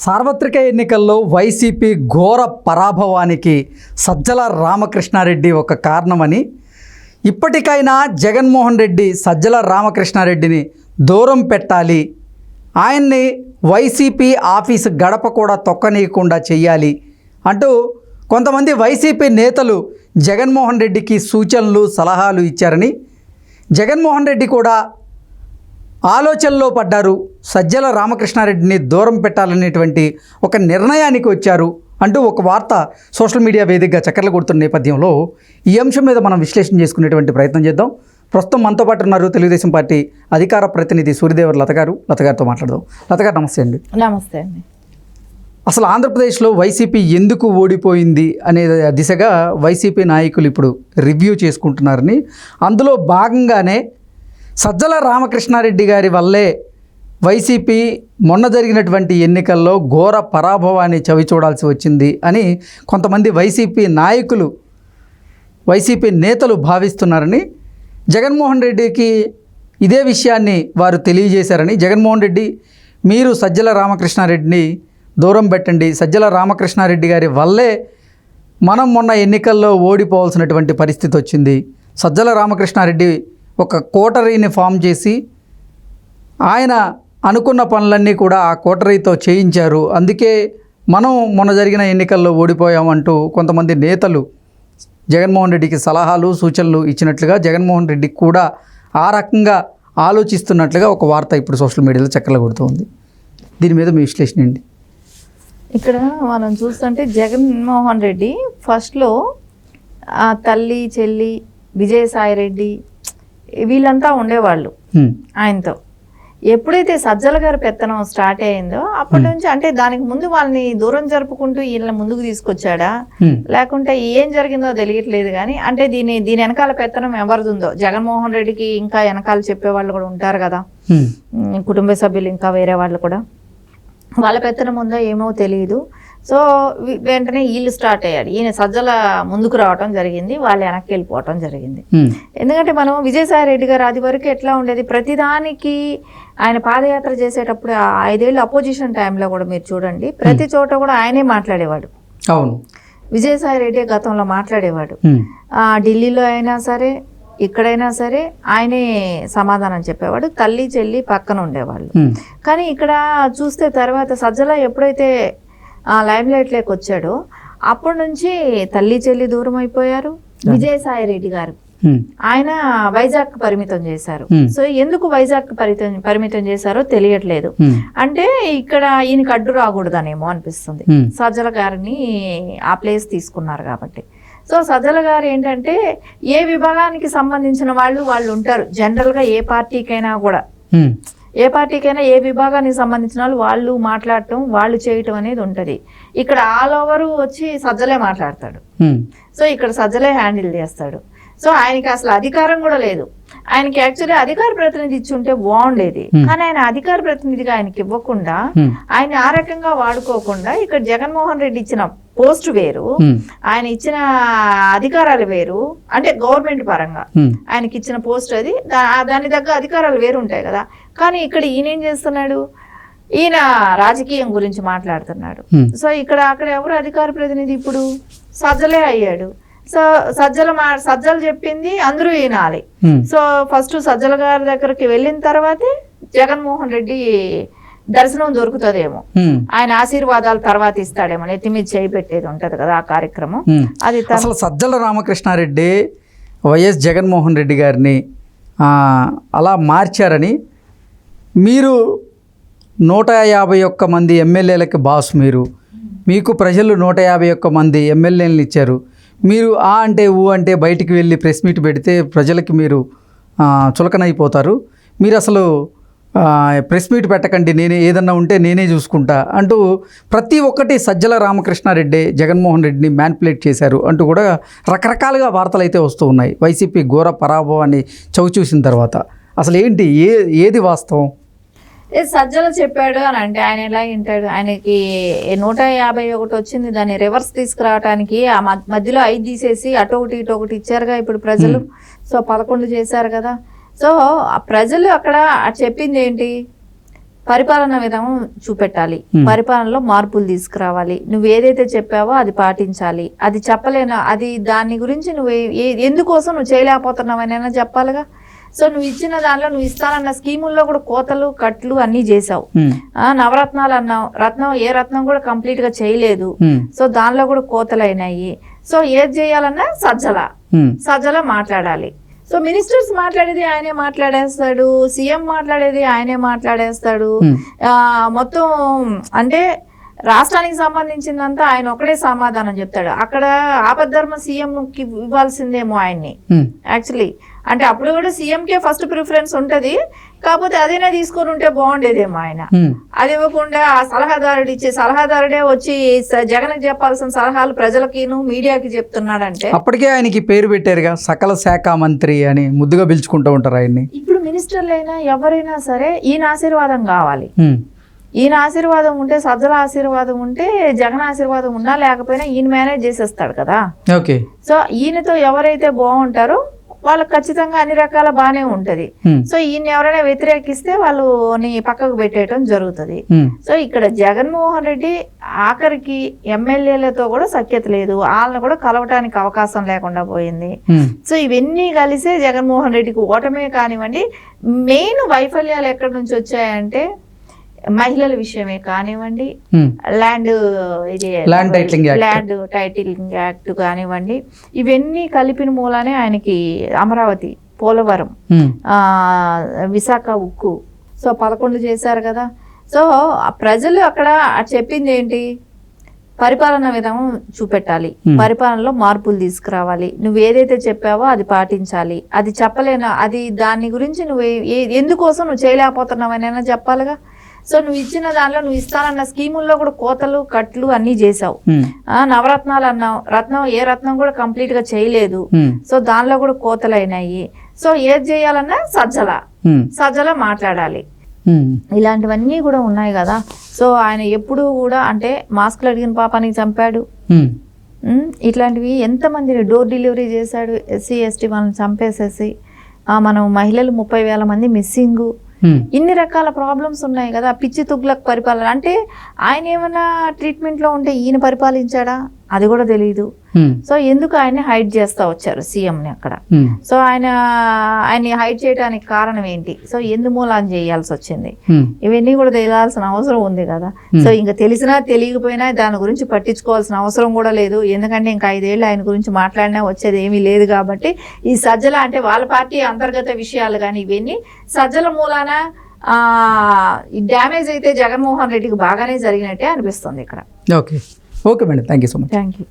సార్వత్రిక ఎన్నికల్లో వైసీపీ ఘోర పరాభవానికి సజ్జల రామకృష్ణారెడ్డి ఒక కారణమని, ఇప్పటికైనా జగన్మోహన్ రెడ్డి సజ్జల రామకృష్ణారెడ్డిని దూరం పెట్టాలి, ఆయన్ని వైసీపీ ఆఫీసు గడప కూడా తొక్కనీయకుండా చెయ్యాలి అంటూ కొంతమంది వైసీపీ నేతలు జగన్మోహన్ రెడ్డికి సూచనలు సలహాలు ఇచ్చారని, జగన్మోహన్ రెడ్డి కూడా ఆలోచనలో పడ్డారు, సజ్జల రామకృష్ణారెడ్డిని దూరం పెట్టాలనేటువంటి ఒక నిర్ణయానికి వచ్చారు అంటూ ఒక వార్త సోషల్ మీడియా వేదికగా చక్కర్లు కొడుతున్న నేపథ్యంలో ఈ అంశం మీద మనం విశ్లేషణ చేసుకునేటువంటి ప్రయత్నం చేద్దాం. ప్రస్తుతం మనతో పాటు ఉన్నారు తెలుగుదేశం పార్టీ అధికార ప్రతినిధి సూర్యదేవర్ లత గారు. లత గారితో మాట్లాడదాం. లత గారు నమస్తే అండి. నమస్తే అండి. అసలు ఆంధ్రప్రదేశ్లో వైసీపీ ఎందుకు ఓడిపోయింది అనే దిశగా వైసీపీ నాయకులు ఇప్పుడు రివ్యూ చేసుకుంటున్నారని, అందులో భాగంగానే సజ్జల రామకృష్ణారెడ్డి గారి వల్లే వైసీపీ మొన్న జరిగినటువంటి ఎన్నికల్లో ఘోర పరాభవాన్ని చవిచూడాల్సి వచ్చింది అని కొంతమంది వైసీపీ నాయకులు, వైసీపీ నేతలు భావిస్తున్నారని, జగన్మోహన్ రెడ్డికి ఇదే విషయాన్ని వారు తెలియజేశారని, జగన్మోహన్ రెడ్డి మీరు సజ్జల రామకృష్ణారెడ్డిని దూరం పెట్టండి, సజ్జల రామకృష్ణారెడ్డి గారి వల్లే మనం మొన్న ఎన్నికల్లో ఓడిపోవాల్సినటువంటి పరిస్థితి వచ్చింది, సజ్జల రామకృష్ణారెడ్డి ఒక కోటరీని ఫామ్ చేసి ఆయన అనుకున్న పనులన్నీ కూడా ఆ కోటరీతో చేయించారు, అందుకే మనం మొన్న జరిగిన ఎన్నికల్లో ఓడిపోయామంటూ కొంతమంది నేతలు జగన్మోహన్ రెడ్డికి సలహాలు సూచనలు ఇచ్చినట్లుగా, జగన్మోహన్ రెడ్డి కూడా ఆ రకంగా ఆలోచిస్తున్నట్లుగా ఒక వార్త ఇప్పుడు సోషల్ మీడియాలో చక్కర్లు కొడుతుంది. దీని మీద మీ విశ్లేషణ ఏంటి? ఇక్కడ మనం చూస్తుంటే జగన్మోహన్ రెడ్డి ఫస్ట్లో తల్లి చెల్లి విజయసాయి రెడ్డి వీళ్ళంతా ఉండేవాళ్ళు ఆయనతో. ఎప్పుడైతే సజ్జల గారి పెత్తనం స్టార్ట్ అయిందో అప్పటి నుంచి, అంటే దానికి ముందు వాళ్ళని దూరం జరుపుకుంటూ వీళ్ళని ముందుకు తీసుకొచ్చాడా లేకుంటే ఏం జరిగిందో తెలియట్లేదు. కానీ అంటే దీని వెనకాల పెత్తనం ఎవరిదిందో, జగన్మోహన్ రెడ్డికి ఇంకా వెనకాల చెప్పేవాళ్ళు కూడా ఉంటారు కదా, కుటుంబ సభ్యులు ఇంకా వేరే వాళ్ళు కూడా, వాళ్ళ పెత్తనం ఉందో ఏమో తెలియదు. సో వెంటనే వీళ్ళు స్టార్ట్ అయ్యాడు, ఈయన సజ్జల ముందుకు రావటం జరిగింది, వాళ్ళు వెనక్కి వెళ్ళిపోవటం జరిగింది. ఎందుకంటే మనం విజయసాయి రెడ్డి గారు అది వరకు ఎట్లా ఉండేది, ప్రతిదానికి ఆయన పాదయాత్ర చేసేటప్పుడు 5 ఏళ్ళు అపోజిషన్ టైంలో కూడా మీరు చూడండి, ప్రతి చోట కూడా ఆయనే మాట్లాడేవాడు. అవును, విజయసాయి రెడ్డి గతంలో మాట్లాడేవాడు. ఢిల్లీలో అయినా సరే ఇక్కడైనా సరే ఆయనే సమాధానం చెప్పేవాడు, తల్లి చెల్లి పక్కన ఉండేవాళ్ళు. కానీ ఇక్కడ చూస్తే తర్వాత సజ్జల ఎప్పుడైతే లైమ్ లైట్లోకి వచ్చాడో అప్పటి నుంచి తల్లి చెల్లి దూరం అయిపోయారు. విజయసాయి రెడ్డి గారు ఆయన వైజాగ్ పరిమితం చేశారు. సో ఎందుకు వైజాగ్ పరిమితం చేశారో తెలియట్లేదు. అంటే ఇక్కడ ఈయనకి అడ్డు రాకూడదనేమో అనిపిస్తుంది, సజ్జల గారిని ఆ ప్లేస్ తీసుకున్నారు కాబట్టి. సో సజ్జల గారు ఏంటంటే ఏ విభాగానికి సంబంధించిన వాళ్ళు ఉంటారు జనరల్గా, ఏ పార్టీకైనా కూడా, ఏ పార్టీకైనా ఏ విభాగానికి సంబంధించిన వాళ్ళు మాట్లాడటం వాళ్ళు చేయటం అనేది ఉంటుంది. ఇక్కడ ఆల్ ఓవర్ వచ్చి సజ్జలే మాట్లాడతాడు. సో ఇక్కడ సజ్జలే హ్యాండిల్ చేస్తాడు. సో ఆయనకి అసలు అధికారం కూడా లేదు. ఆయనకి యాక్చువల్లీ అధికార ప్రతినిధి ఇచ్చి ఉంటే బాగుండేది, కానీ ఆయన అధికార ప్రతినిధిగా ఆయనకి ఇవ్వకుండా, ఆయన ఆ రకంగా వాడుకోకుండా, ఇక్కడ జగన్మోహన్ రెడ్డి ఇచ్చిన పోస్ట్ వేరు, ఆయన ఇచ్చిన అధికారాలు వేరు, అంటే గవర్నమెంట్ పరంగా ఆయనకి ఇచ్చిన పోస్ట్ అది, దాని తగ్గ అధికారాలు వేరు ఉంటాయి కదా. కానీ ఇక్కడ ఈయన ఏం చేస్తున్నాడు, ఈయన రాజకీయం గురించి మాట్లాడుతున్నాడు. సో అక్కడ ఎవరు అధికార ప్రతినిధి, ఇప్పుడు సజ్జలే అయ్యాడు. సో సజ్జలు చెప్పింది అందరూ వినాలి. సో ఫస్ట్ సజ్జల గారి దగ్గరికి వెళ్ళిన తర్వాతే జగన్మోహన్ రెడ్డి దర్శనం దొరుకుతుందేమో, ఆయన ఆశీర్వాదాలు తర్వాత ఇస్తాడేమో, నెత్తి మీద చేయి పెట్టేది ఉంటది కదా ఆ కార్యక్రమం. అది అసలు సజ్జల రామకృష్ణారెడ్డి వైఎస్ జగన్మోహన్ రెడ్డి గారిని అలా మార్చారని, మీరు 151 మంది ఎమ్మెల్యేలకి బాస్, మీకు ప్రజలు 151 మంది ఎమ్మెల్యేలను ఇచ్చారు, మీరు అంటే అంటే బయటికి వెళ్ళి ప్రెస్ మీట్ పెడితే ప్రజలకి మీరు చులకనైపోతారు, మీరు అసలు ప్రెస్ మీట్ పెట్టకండి, నేనే ఏదన్నా ఉంటే నేనే చూసుకుంటా అంటూ ప్రతి ఒక్కటి సజ్జల రామకృష్ణారెడ్డి జగన్మోహన్ రెడ్డిని మ్యానిపులేట్ చేశారు అంటూ కూడా రకరకాలుగా వార్తలు అయితే వస్తూ ఉన్నాయి. వైసీపీ ఘోర పరాభవాన్ని చవిచూసిన తర్వాత అసలు ఏంటి, ఏది వాస్తవం? సజ్జల చెప్పాడు అని అంటే ఆయన ఎలా వింటాడు? ఆయనకి 151 వచ్చింది, దాన్ని రివర్స్ తీసుకురావడానికి ఆ మధ్యలో 5 తీసేసి అటు ఒకటి ఇటు ఒకటి ఇచ్చారుగా ఇప్పుడు ప్రజలు. సో 11 చేశారు కదా. సో ప్రజలు అక్కడ చెప్పింది ఏంటి, పరిపాలన విధానం చూపెట్టాలి, పరిపాలనలో మార్పులు తీసుకురావాలి, నువ్వు ఏదైతే చెప్పావో అది పాటించాలి, అది చెప్పలేనా, అది దాని గురించి నువ్వు ఎందుకోసం నువ్వు చేయలేకపోతున్నావని చెప్పాలిగా. సో నువ్వు ఇచ్చిన దానిలో నువ్వు ఇస్తానన్న స్కీముల్లో కూడా కోతలు కట్లు అన్ని చేసావు. నవరత్నాలు అన్నావు, ఏ రత్నం కూడా కంప్లీట్ గా చేయలేదు. సో దానిలో కూడా కోతలు అయినాయి. సో ఏది చేయాలన్నా సజ్జల మాట్లాడాలి. సో మినిస్టర్స్ మాట్లాడేది ఆయనే మాట్లాడేస్తాడు, సీఎం మాట్లాడేది ఆయనే మాట్లాడేస్తాడు. మొత్తం అంటే రాష్ట్రానికి సంబంధించిందంతా ఆయన ఒకడే సమాధానం చెప్తాడు. అక్కడ ఆపద్ధర్మ సీఎంకి ఇవ్వాల్సిందేమో ఆయన్ని యాక్చువల్లీ. అంటే అప్పుడు కూడా సీఎంకే ఫస్ట్ ప్రిఫరెన్స్ ఉంటది, కాకపోతే అదేనే తీసుకొని ఉంటే బాగుండేదేమో ఆయన. అది ఇవ్వకుండా ఆ సలహాదారుడే వచ్చి జగన్కి చెప్పాల్సిన సలహాలు ప్రజలకిను మీడియాకి చెప్తున్నాడంటే. అప్పటికే ఆయనకి పేరు పెట్టారుగా సకల శాఖ మంత్రి అని, ముద్దుగా పిలుచుకుంటూ ఉంటారు ఆయన్ని. ఇప్పుడు మినిస్టర్లైనా ఎవరైనా సరే ఈయన ఆశీర్వాదం కావాలి. ఈయన ఆశీర్వాదం ఉంటే, సజ్జల ఆశీర్వాదం ఉంటే, జగన్ ఆశీర్వాదం ఉన్నా లేకపోయినా ఈయన మేనేజ్ చేసేస్తాడు కదా. ఓకే. సో ఈయనతో ఎవరైతే బాగుంటారో వాళ్ళకి ఖచ్చితంగా అన్ని రకాల బాగానే ఉంటది. సో ఈయన ఎవరైనా వ్యతిరేకిస్తే వాళ్ళని పక్కకు పెట్టేయటం జరుగుతుంది. సో ఇక్కడ జగన్మోహన్ రెడ్డి ఆఖరికి ఎమ్మెల్యేలతో కూడా సఖ్యత లేదు, వాళ్ళని కూడా కలవటానికి అవకాశం లేకుండా పోయింది. సో ఇవన్నీ కలిసే జగన్మోహన్ రెడ్డికి ఓటమే కానివ్వండి. మెయిన్ వైఫల్యాలు ఎక్కడి నుంచి వచ్చాయంటే మహిళల విషయమే కానివ్వండి, ల్యాండ్ టైటిలింగ్ యాక్ట్ కానివ్వండి, ఇవన్నీ కలిపిన మూలానే ఆయనకి అమరావతి, పోలవరం, విశాఖ ఉక్కు, సో 11 చేశారు కదా. సో ప్రజలు అక్కడ చెప్పింది ఏంటి, పరిపాలన విధానం చూపెట్టాలి, పరిపాలనలో మార్పులు తీసుకురావాలి, నువ్వు ఏదైతే చెప్పావో అది పాటించాలి, అది చెప్పలేనా, అది దాని గురించి నువ్వు ఎందుకోసం నువ్వు చేయలేకపోతున్నావని చెప్పాలిగా. సో నువ్వు ఇచ్చిన దానిలో నువ్వు ఇస్తానన్న స్కీముల్లో కూడా కోతలు కట్లు అన్ని చేసావు. నవరత్నాలు అన్నావు, ఏ రత్నం కూడా కంప్లీట్ గా చేయలేదు. సో దానిలో కూడా కోతలు అయినాయి. సో ఏది చేయాలన్నా సజ్జల మాట్లాడాలి. ఇలాంటివన్నీ కూడా ఉన్నాయి కదా. సో ఆయన ఎప్పుడు కూడా అంటే మాస్కులు అడిగిన పాపానికి చంపాడు, ఇట్లాంటివి ఎంతమందిని డోర్ డెలివరీ చేశాడు, ఎస్సీ ఎస్టీ వాళ్ళని చంపేసేసి. మనం మహిళలు 30,000 మంది మిస్సింగ్, ఇన్ని రకాల ప్రాబ్లమ్స్ ఉన్నాయి కదా. పిచ్చి తుగ్లక్ పరిపాలన అంటే ఆయన ఏమైనా ట్రీట్మెంట్ లో ఉంటే ఈయన పరిపాలించాడా అది కూడా తెలియదు. సో ఎందుకు ఆయన్ని హైడ్ చేస్తా వచ్చారు సీఎంని అక్కడ. సో ఆయన్ని హైడ్ చేయడానికి కారణం ఏంటి, సో ఎందు మూలాన్ని చేయాల్సి వచ్చింది, ఇవన్నీ కూడా తెలియాల్సిన అవసరం ఉంది కదా. సో ఇంకా తెలిసినా తెలియకపోయినా దాని గురించి పట్టించుకోవాల్సిన అవసరం కూడా లేదు, ఎందుకంటే ఇంకా 5 ఏళ్ళు ఆయన గురించి మాట్లాడినా వచ్చేది ఏమీ లేదు కాబట్టి. ఈ సజ్జల అంటే వాళ్ళ పార్టీ అంతర్గత విషయాలు కానీ ఇవన్నీ సజ్జల మూలాన డ్యామేజ్ అయితే జగన్మోహన్ రెడ్డికి బాగానే జరిగినట్టే అనిపిస్తుంది ఇక్కడ. Okay madam, thank you so much. Thank you.